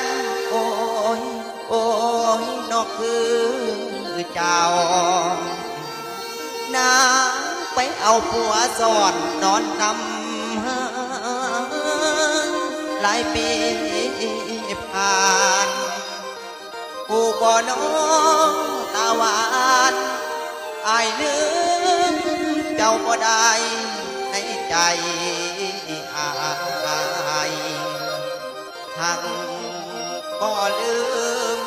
นโอ้ยโอ้ยนอกคือเจ้านางไปเอาผัวสอนนอนนำหลายปีผ่านผู้บ่น้องตาหวานอายลืมเจ้าบ่ได้ในใจอายหักบ่ลืม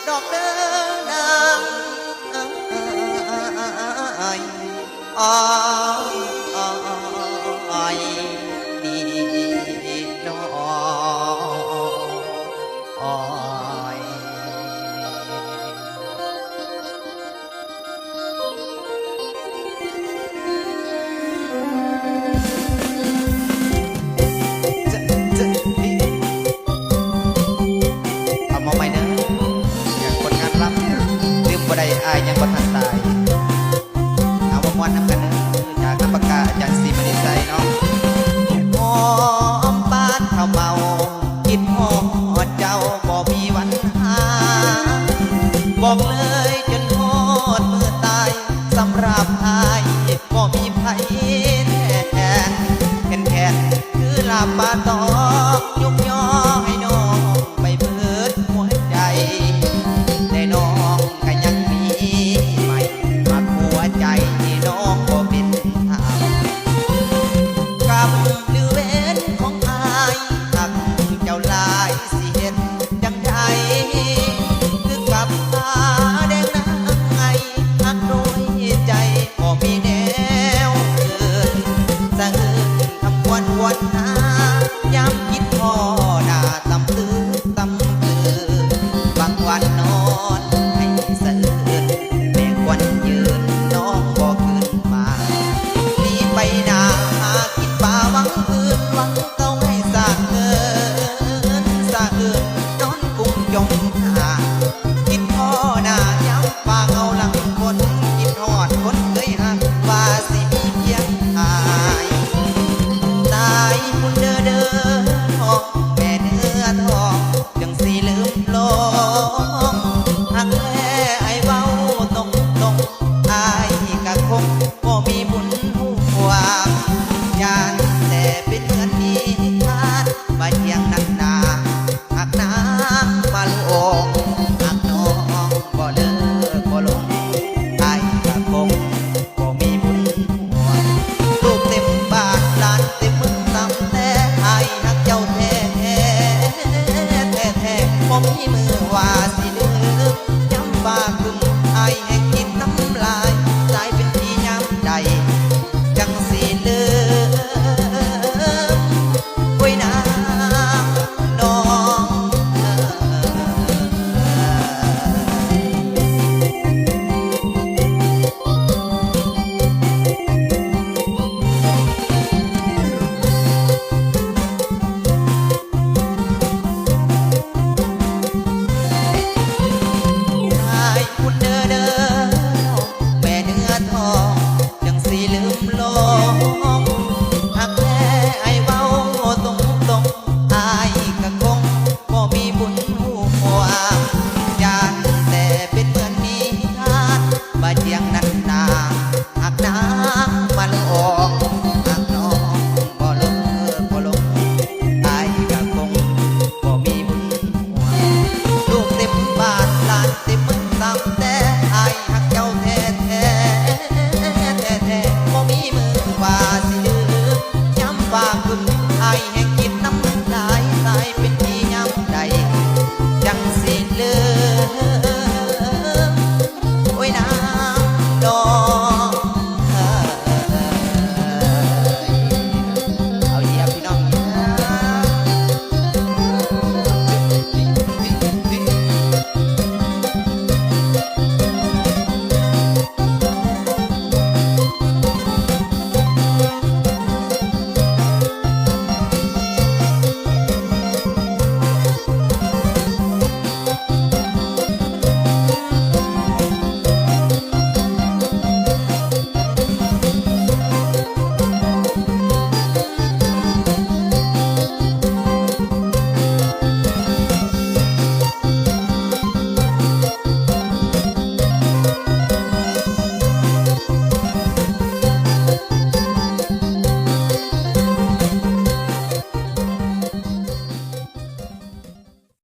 ดอกเดินนางอ้อยนี่น้อยเอามาใหม่เด้ออย่างคนงานรับลืมบ่ได้อายยังบ่ทันตายเอามาม่วนนำกันเด้อจากน้ำปากกาอาจารย์ศรีมณีไซเนาะหอมปานข้าวเมาคิดหอดเจ้าบ่มีวันหาบอกเลยจนหอดมือตายสำหรับอายบ่มีไผแทนแค่คือลาปาตอกยกย่อให้น้องไปเบิดหัวใจแต่น้องก็ยังมีใหม่มาหัวใจที่น้องบ่เป็นทางกับหรือเว้นของอายหักเจ้าลายสิเห็นจังใดคือกับตาแดงนางไงหักโดยใจบ่มีแนวอื่นสะอื้นทำควนหายามคิดพ่อหน้าตำตื้อตำตื้อบางวันนอนให้สะอื้นแม่ควันยืนน้องบ่ขึ้นมาหนีไปนาหากินป่าหวังอื่นหวังเก้าให้สะเอินสะเอินนอนกุ้งจงหาคิดพ่อหน้ายามป่าเงาหลังคนคิดหอดคนเคยหักว่าสิมีเพียงอายตายคุณเด้อเด้อทองแม่เนื้อทองจังสิลืมลงหักแท้ไอ้เว้าตรงอายกะคงบ่มีบุญห่วงยานแต่เป็นเหมือนนิทานมาเที่ยงนักหนาหักนางมาลงหักน้องบ่เลิกบ่ลงอายกะคงบ่มีบุญห่วงลูกเต็มบ้านหลานเต็มเมืองตำแต่อายหักเจ้าแท้บ่มีมือว่า